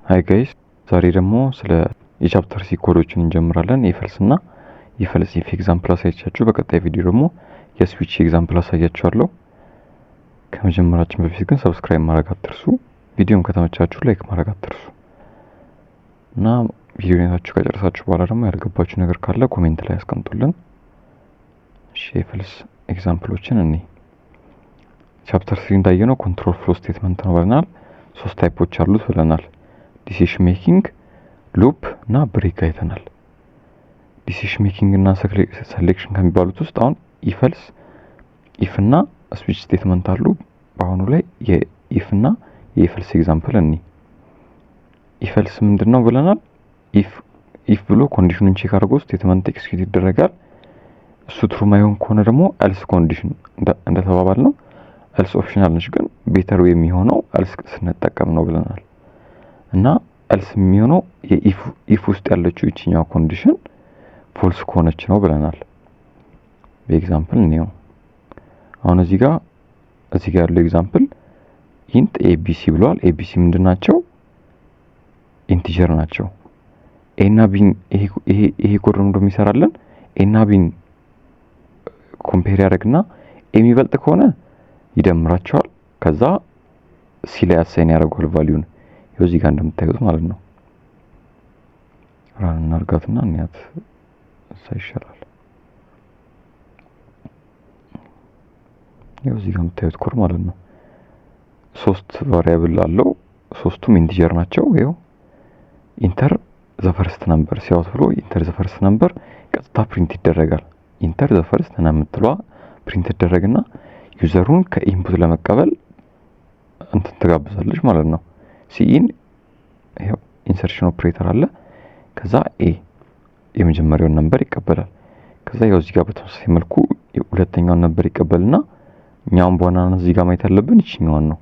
ሃይ ጋይስ ዛሬ ደግሞ ስለ የቻፕተር ሲ ኮዶችን እንጀምራለን። ኢፈልስና ኢፈልስ ኢፍ ኤግዛምፕል አሳይቻችሁ በቀጣይ ቪዲዮ ደግሞ የስዊች ኤግዛምፕል አሳያችኋለሁ። ከመጀመራችን በፊት ግን ሰብስክራይብ ማድረግ አትርሱ። ቪዲዮን ከተመቻችሁ ላይክ ማድረግ አትርሱ እና ቪዲዮን አይታችሁ ከጨረሳችሁ በኋላ ደግሞ ያልገባችሁ ነገር ካለ ኮሜንት ላይ አስቀምጡልን። እሺ ኢፈልስ ኤግዛምፕሎችን እኔ ቻፕተር 3 እንዳየነው ኮንትሮል ፍሎ ስቴትመንት ነው ብለናል። ሶስት ታይፖች አሉት ብለናል። ዲሲሽን ሜኪንግ፣ ሉፕ እና ብሬክ አይተናል። ዲሲሽን ሜኪንግ እና ሴሌክሽን ከሚባሉት ውስጥ አሁን ኢፈልስ፣ ኢፍ እና ስዊች ስቴትመንት አሉ። በአሁኑ ላይ የኢፍ እና የኢፈልስ ኤግዛምፕል እኒ ኢፈልስ ምንድነው ብለናል? ኢፍ ብሎ ኮንዲሽኑን ቼክ አድርጎ ስቴትመንት ኤክስኪዩት ይደረጋል። እሱ ትሩ ማይሆን ከሆነ ደግሞ ኤልስ ኮንዲሽን እንደተባባል ነው። ኤልስ ኦፕሽናል ነች፣ ግን ቤተር የሚሆነው ኤልስ ስንጠቀም ነው ብለናል። እና ኤልስ የሚሆነው የኢፍ ውስጥ ያለችው እቺኛው ኮንዲሽን ፎልስ ከሆነች ነው ብለናል። በኤግዛምፕል ነው። አሁን እዚህ ጋር ያለው ኤግዛምፕል ኢንት ኤቢሲ ብሏል። ኤቢሲ ምንድናቸው? ኢንቲጀር ናቸው። ኤና ቢን ይሄ ኮድ ነው እንደሚሰራለን። ኤና ቢን ኮምፔር ያደርግና የሚበልጥ ከሆነ ይደምራቸዋል። ከዛ ሲ ላይ አሳይን ያደርጋል ቫልዩን። ይኸው እዚህ ጋር እንደምታዩት ማለት ነው። ራን እናርጋትና እንያት እዛ ይሻላል። ይኸው እዚህ ጋር የምታዩት ኮድ ማለት ነው። ሶስት ቫሪያብል አለው። ሶስቱም ኢንቲጀር ናቸው። ይኸው ኢንተር ዘ ፈርስት ነምበር ሲያወት ብሎ ኢንተር ዘ ፈርስት ነምበር ቀጥታ ፕሪንት ይደረጋል። ኢንተር ዘ ፈርስት ነምትሏ ፕሪንት ይደረግና ዩዘሩን ከኢንፑት ለመቀበል እንትን ትጋብዛለች ማለት ነው። ሲኢን ይሄው ኢንሰርሽን ኦፕሬተር አለ። ከዛ ኤ የመጀመሪያውን ነምበር ይቀበላል። ከዛ ያው እዚህ ጋር በተመሳሳይ መልኩ ሁለተኛውን ነምበር ይቀበልና እኛውን በዋናነት እዚህ ጋር ማየት ያለብን ይችኛውን ነው።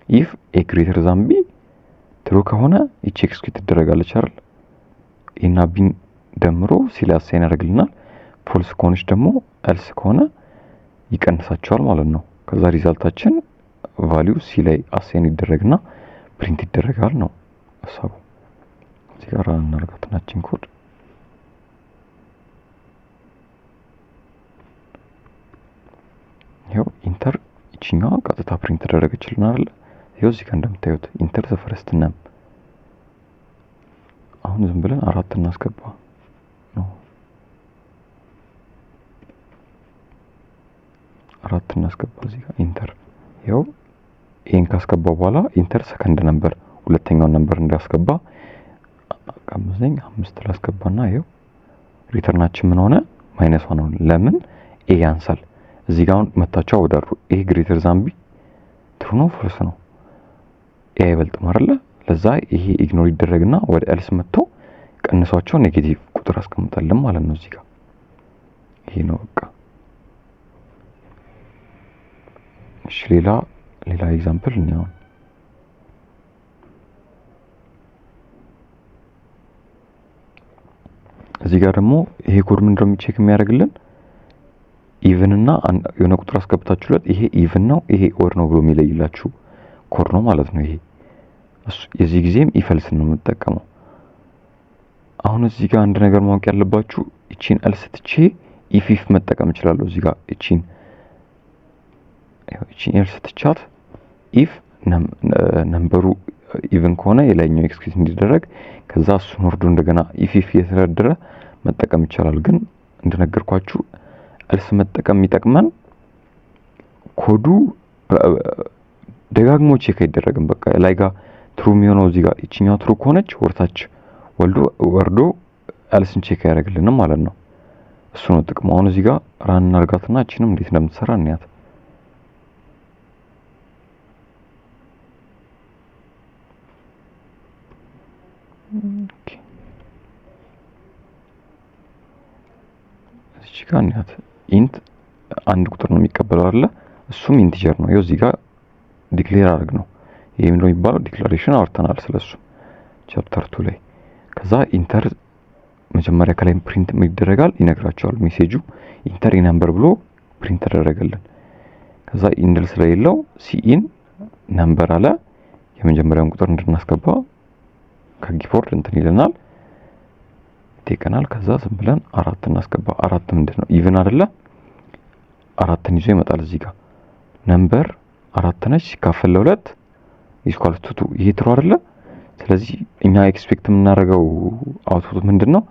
ኢፍ ኤ ግሬተር ዛን ቢ ትሩ ከሆነ እቺ ኤክስኪዩት ትደረጋለች አይደል? ኤና ቢን ደምሮ ሲ ላይ አሳይን ያደርግልናል። ፎልስ ከሆነች ደግሞ ኤልስ ከሆነ ይቀንሳቸዋል ማለት ነው። ከዛ ሪዛልታችን ቫልዩ ሲ ላይ አሳይን ይደረግና ፕሪንት ይደረጋል ነው ሐሳቡ። እዚህ ጋር እናርጋትናችን ኮድ ይኸው ኢንተር እቺኛዋ ቀጥታ ፕሪንት ተደረገችልን አይደል? ይኸው እዚህ ጋር እንደምታዩት ኢንተር ዘ ፈርስት ነም። አሁን ዝም ብለን 4 እናስገባ ነው። 4 እናስገባ እዚህ ጋር ኢንተር። ይኸው ይሄን ካስገባ በኋላ ኢንተር ሰከንድ ነምበር ሁለተኛውን ነምበር እንዳስገባ አቀምዘኝ 5 ላስገባና ይኸው ሪተርናችን ምን ሆነ? -1 ነው። ለምን? ኤ ያንሳል። እዚህ ጋር መታቸው አወዳሩ። ኤ ግሬተር ዛን ቢ ትሩ ነው ፎልስ ነው? ኤ አይበልጥም አይደለ? ለዛ ይሄ ኢግኖር ይደረግና ወደ ኤልስ መጥቶ ቀንሷቸው ኔጌቲቭ ቁጥር አስቀምጣለን ማለት ነው። እዚህ ጋር ይሄ ነው በቃ። እሺ ሌላ ኤግዛምፕል እንየው። እዚህ ጋር ደግሞ ይሄ ኮድ ምን እንደሚቼክ የሚያደርግልን ኢቭን እና የሆነ ቁጥር አስገብታችሁለት ይሄ ኢቭን ነው ይሄ ኦድ ነው ብሎ የሚለይላችሁ ኮድ ነው ማለት ነው። ይሄ የዚህ ጊዜም ኢፈልስ ነው የምንጠቀመው። አሁን እዚህ ጋር አንድ ነገር ማወቅ ያለባችሁ እቺን ኤልስ ትቼ ኢፍ መጠቀም እችላለሁ። እዚህ ጋር እቺን ኤልስ ትቻት ኢፍ ነምበሩ ኢቭን ከሆነ የላይኛው ኤክስኪዩት እንዲደረግ ከዛ እሱን ወርዶ እንደገና ኢፍ እየተደረደረ መጠቀም ይቻላል። ግን እንደነገርኳችሁ ኤልስ መጠቀም የሚጠቅመን ኮዱ ደጋግሞ ቼክ አይደረግም። በቃ ላይ ጋር ትሩ የሚሆነው እዚህ ጋር እቺኛው ትሩ ከሆነች ወርታች ወርዶ ኤልስን ቼክ ያደርግልንም ማለት ነው። እሱ ነው ጥቅሙ። አሁን እዚህ ጋር ራን እናርጋትና እቺንም እንዴት እንደምትሰራ እንያት። እዚህ ጋር እንያት። ኢንት አንድ ቁጥር ነው የሚቀበለው አይደለ? እሱም ኢንቲጀር ነው። ይኸው እዚህ ጋር ዲክሌር አድርግ ነው። ይሄ ምንድነው የሚባለው? ዲክላሬሽን አውርተናል ስለሱ ቻፕተር 2 ላይ። ከዛ ኢንተር መጀመሪያ ከላይ ፕሪንት ይደረጋል ይነግራቸዋል ሜሴጁ። ኢንተር ነምበር ብሎ ፕሪንት ተደረገልን። ከዛ ኢንድል ስለሌለው ሲኢን ነምበር አለ የመጀመሪያውን ቁጥር እንድናስገባ ከኪቦርድ እንትን ይለናል ይጠይቀናል። ከዛ ዝም ብለን 4 እናስገባ። 4 ምንድነው ኢቭን አይደለ? 4ን ይዞ ይመጣል እዚህ ጋር ነምበር 4 ነች ሲካፈል ለ2 ኢኳልስ ቱ 2 ይሄ ትሩ አይደለ? ስለዚህ እኛ ኤክስፔክት የምናደርገው አውትፑት ምንድነው?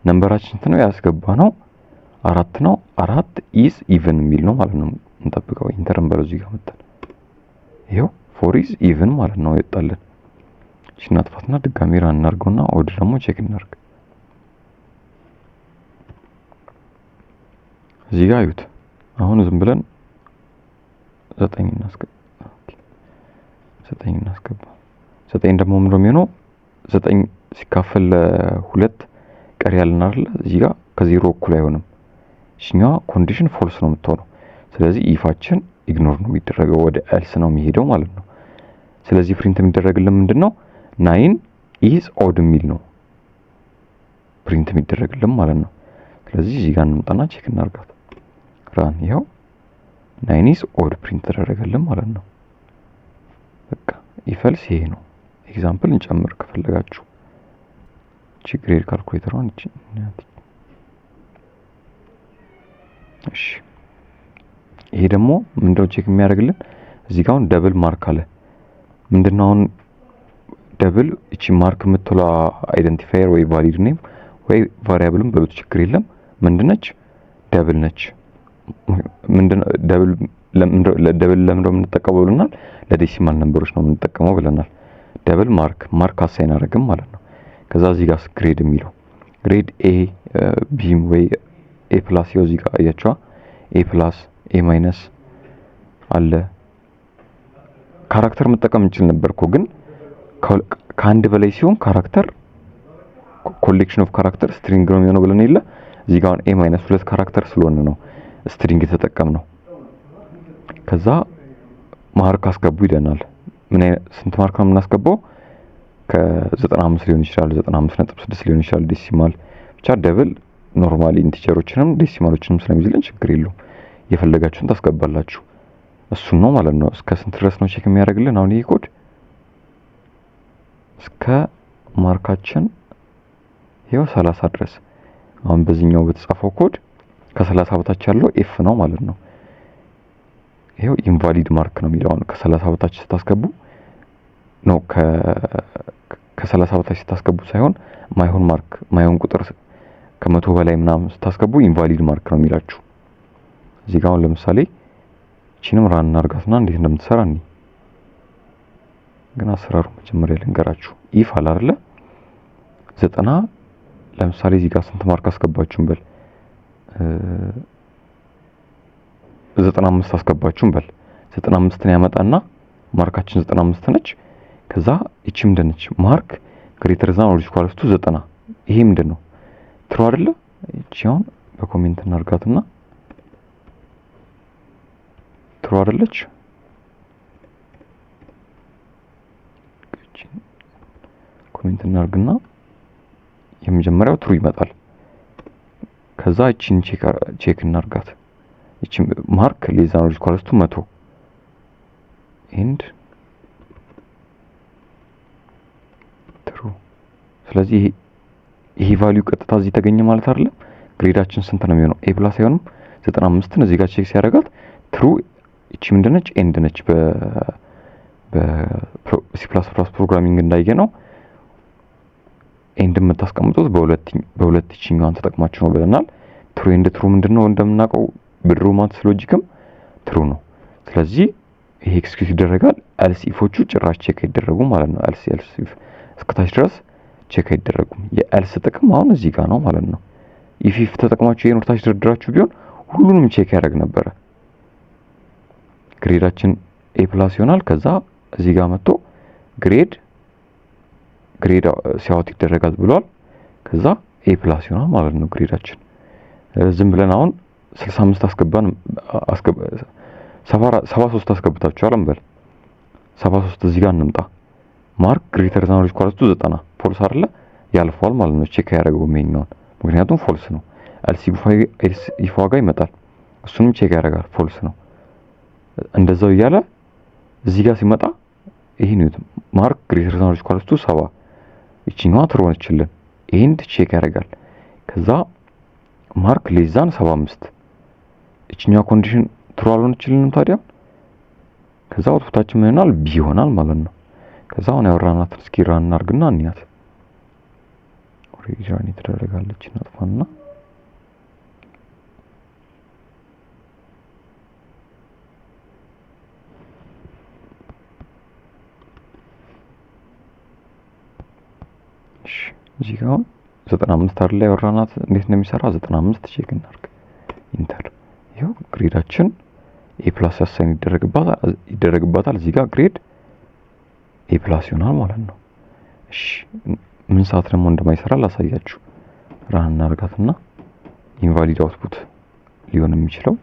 ነምበራችን እንትን ነው ያስገባነው 4 ነው። 4 ኢዝ ኢቭን የሚል ነው ማለት ነው። እንጠብቀው ኢንተርን በለው እዚህ ጋር መጣል። ይሄው 4 ኢዝ ኢቭን ማለት ነው ይወጣልን። እሺ እናጥፋትና ድጋሚ ራን እናርገውና ኦድ ደግሞ ቼክ እናርግ። እዚህ ጋር አዩት። አሁን ዝም ብለን 9 እናስገባ። 9 እናስገባ። 9 ደግሞ ምን ነው የሚሆነው? 9 ሲካፈል ለ2 ቀሪ ያለን አይደል? እዚህ ጋር ከዜሮ እኩል አይሆንም። እሺኛው ኮንዲሽን ፎልስ ነው የምትሆነው። ስለዚህ ኢፋችን ኢግኖር ነው የሚደረገው፣ ወደ ኤልስ ነው የሚሄደው ማለት ነው። ስለዚህ ፕሪንት የሚደረግልን ምንድነው? 9 ኢዝ ኦድ የሚል ነው ፕሪንት የሚደረግልን ማለት ነው። ስለዚህ እዚህ ጋር እንምጣና ቼክ እናርጋት። ራን ይሄው 9 ኢዝ ኦድ ፕሪንት ተደረገልን ማለት ነው። በቃ ኢፈልስ ይሄ ነው። ኤግዛምፕል እንጨምር ከፈለጋችሁ ግሬድ ካልኩሌተሯን እሺ ይሄ ደግሞ ምንድነው ቼክ የሚያደርግልን? እዚህ ጋር አሁን ደብል ማርክ አለ። ምንድነው አሁን ደብል እቺ ማርክ የምትለው አይደንቲፋየር ወይ ቫሊድ ኔም ወይ ቫሪያብልም በሉት ችግር የለም። ምንድነች? ደብል ነች። ምንድነው ደብል ለምንድነው የምንጠቀመው ብለናል? ለዴሲማል ነምበሮች ነው የምንጠቀመው ብለናል። ደብል ማርክ አሳይን አደረግም ማለት ነው። ከዛ እዚህ ጋር ግሬድ የሚለው ግሬድ ኤ ቢ ወይ ኤ ፕላስ ይኸው እዚህ ጋር አያችኋ ኤ ፕላስ ኤ ማይነስ አለ። ካራክተር መጠቀም እንችል ነበርኮ ግን ከአንድ በላይ ሲሆን ካራክተር ኮሌክሽን ኦፍ ካራክተር ስትሪንግ ነው የሚሆነው ብለን የለ። እዚህ ጋር ኤ ማይነስ 2 ካራክተር ስለሆነ ነው ስትሪንግ የተጠቀምነው። ከዛ ማርክ አስገቡ ይለናል። ምን አይነት ስንት ማርክ ነው የምናስገባው? ከ95 ሊሆን ይችላል 95.6 ሊሆን ይችላል ዴሲማል ብቻ ደብል ኖርማሊ ኢንቲጀሮችንም ዴሲማሎችንም ስለሚይዝልን ችግር የለውም። የፈለጋችሁን ታስገባላችሁ። እሱን ነው ማለት ነው። እስከ ስንት ድረስ ነው ቼክ የሚያደርግልን? አሁን ይሄ ኮድ እስከ ማርካችን ይሄው 30 ድረስ። አሁን በዚህኛው በተጻፈው ኮድ ከ30 በታች ያለው ኤፍ ነው ማለት ነው። ይሄው ኢንቫሊድ ማርክ ነው የሚለው። አሁን ከ30 በታች ስታስገቡ ነው ከ30 በታች ስታስገቡ ሳይሆን ማይሆን ማርክ ማይሆን ቁጥር ከመቶ በላይ ምናምን ስታስገቡ ኢንቫሊድ ማርክ ነው የሚላችሁ። እዚህ ጋር አሁን ለምሳሌ እቺንም ራን እናርጋትና እንዴት እንደምትሰራ እንዴ ግን አሰራሩ መጀመሪያ ልንገራችሁ። ኢፍ አለ አይደለ 90 ለምሳሌ እዚህ ጋር ስንት ማርክ አስገባችሁን በል 95 አስገባችሁን በል 95ን ያመጣና ማርካችን 95 ነች። ከዛ እቺ ምንድነች? ማርክ ግሬተር ዛን ኦር ኢኳልስ ቱ 90 ይሄ ምንድነው? ትሩ አይደለ? እቺ አሁን በኮሜንት እናርጋትና ትሩ አይደለች? ኮሜንት እናርግና የመጀመሪያው ትሩ ይመጣል። ከዛ እቺን ቼክ እናርጋት። እቺ ማርክ ሌስ ዛን ኦር ኢኳልስ ቱ 100 ኤንድ ትሩ። ስለዚህ ይሄ ቫልዩ ቀጥታ እዚህ ተገኘ ማለት አይደለም። ግሬዳችን ስንት ነው የሚሆነው? ኤ ፕላስ አይሆንም 95ን እዚህ ጋር ቼክ ሲያደርጋት ትሩ እቺ ምንድነች? ኤንድ ነች። በሲ ፕላስ ፕላስ ፕሮግራሚንግ እንዳየነው ኤንድ የምታስቀምጡት በሁለት እቺኛዋን ተጠቅማችሁ ነው ብለናል። ትሩ ኤንድ ትሩ ምንድነው? እንደምናውቀው ብድሩ ማትስ ሎጂክም ትሩ ነው። ስለዚህ ይሄ ኤክስኪዩት ይደረጋል። ኤልስ ኢፎቹ ጭራሽ ቼክ አይደረጉም ማለት ነው። ኤልስ ኢፍ እስከታች ድረስ ቼክ አይደረጉም። የኤልስ ጥቅም አሁን እዚህ ጋር ነው ማለት ነው። ኢፍ ተጠቅማችሁ ይሄን ወርታች ደርድራችሁ ቢሆን ሁሉንም ቼክ ያደርግ ነበረ። ግሬዳችን ኤ ፕላስ ይሆናል። ከዛ እዚህ ጋር መጥቶ ግሬድ ሲያወጥ ይደረጋል ብሏል። ከዛ ኤ ፕላስ ይሆናል ማለት ነው ግሬዳችን። ዝም ብለን አሁን 65 አስገባን 73 አስገብታችኋል እንበል 73 እዚህ ጋር እንምጣ። ማርክ ግሬተር ዛን ኦር ኢኳልስ ቱ 90 ፎልስ አይደለ? ያልፈዋል ማለት ነው። ቼክ ያደርገው ሜኛውን ምክንያቱም ፎልስ ነው። ኤልስ ኢፍ ዋጋ ይመጣል። እሱንም ቼክ ያደርጋል ፎልስ ነው። እንደዛው እያለ እዚህ ጋር ሲመጣ ይሄ ነው ማርክ ግሬተር ዛን ኦር ኢኳልስ ቱ 70 እቺኛዋ ትሩ ሆነችልን። ኤንድ ቼክ ያደርጋል። ከዛ ማርክ ሌዛን 75 እቺኛዋ ኮንዲሽን ትሩ አልሆነችልንም ታዲያ። ከዛ አውትፑታችን ምን ይሆናል? ቢ ይሆናል ማለት ነው። ከዛ አሁን ያወራናት እስኪ ራን እናርግና እንያት። ኦሬዲ ራን የተደረጋለች እናጥፋና እዚህ ጋር 95 አይደል ያወራናት እንዴት ነው የሚሰራ? 95 ቼክ እናርግ። ኢንተር። ይሄው ግሬዳችን ኤ+ ያሳይን ይደረግባታል። እዚህ ጋር ግሬድ ኤ+ ይሆናል ማለት ነው። እሺ ምን ሰዓት ደግሞ እንደማይሰራ ላሳያችሁ። ራን እናርጋትና ኢንቫሊድ አውትፑት ሊሆን የሚችለው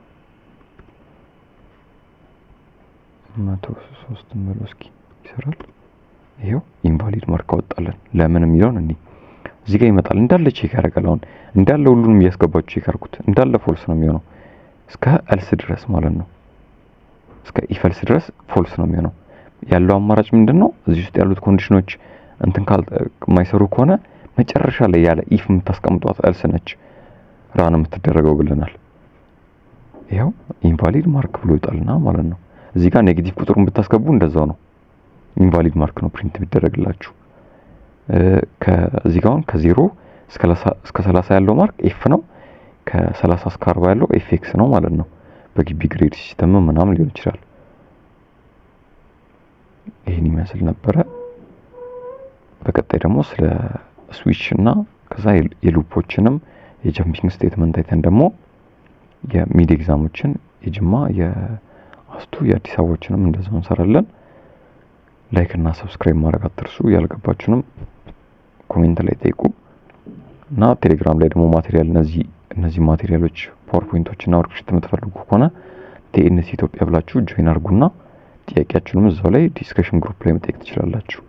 103 ብሎ እስኪ ይሰራል። ይሄው ኢንቫሊድ ማርክ አወጣለን። ለምን የሚለውን እንዴ እዚህ ጋር ይመጣል። እንዳለ ቼክ ያደርጋል። አሁን እንዳለ ሁሉንም እያስገባችሁ ቼክ አድርጉት። እንዳለ ፎልስ ነው የሚሆነው እስከ ኤልስ ድረስ ማለት ነው። እስከ ኢፈልስ ድረስ ፎልስ ነው የሚሆነው። ያለው አማራጭ ምንድነው? እዚህ ውስጥ ያሉት ኮንዲሽኖች እንትን የማይሰሩ ከሆነ መጨረሻ ላይ ያለ ኢፍ የምታስቀምጧት ኤልስ ነች ራን የምትደረገው ብለናል። ይሄው ኢንቫሊድ ማርክ ብሎ ይጣልና ማለት ነው። እዚህ ጋር ኔጌቲቭ ቁጥሩን ብታስገቡ እንደዛው ነው። ኢንቫሊድ ማርክ ነው ፕሪንት ቢደረግላችሁ። ከዚህ ጋር ከ0 እስከ 30 ያለው ማርክ ኤፍ ነው። ከ30 እስከ 40 ያለው ኤፍኤክስ ነው ማለት ነው። በግቢ ግሬድ ሲስተም ምናምን ሊሆን ይችላል። ይሄን ይመስል ነበረ። በቀጣይ ደግሞ ስለ ስዊች እና ከዛ የሉፖችንም የጀምፒንግ ስቴትመንት አይተን ደግሞ የሚድ ኤግዛሞችን የጅማ የአስቱ የአዲስ አበባዎችንም እንደዛው እንሰራለን። ላይክ እና ሰብስክራይብ ማድረግ አትርሱ። ያልገባችሁንም ኮሜንት ላይ ጠይቁ እና ቴሌግራም ላይ ደግሞ ማቴሪያል እነዚህ ማቴሪያሎች ፓወርፖይንቶች እና ወርክሺት የምትፈልጉ ከሆነ ቲኤንሲ ኢትዮጵያ ብላችሁ ጆይን አድርጉና ጥያቄያችሁንም እዛው ላይ ዲስከሽን ግሩፕ ላይ መጠየቅ ትችላላችሁ።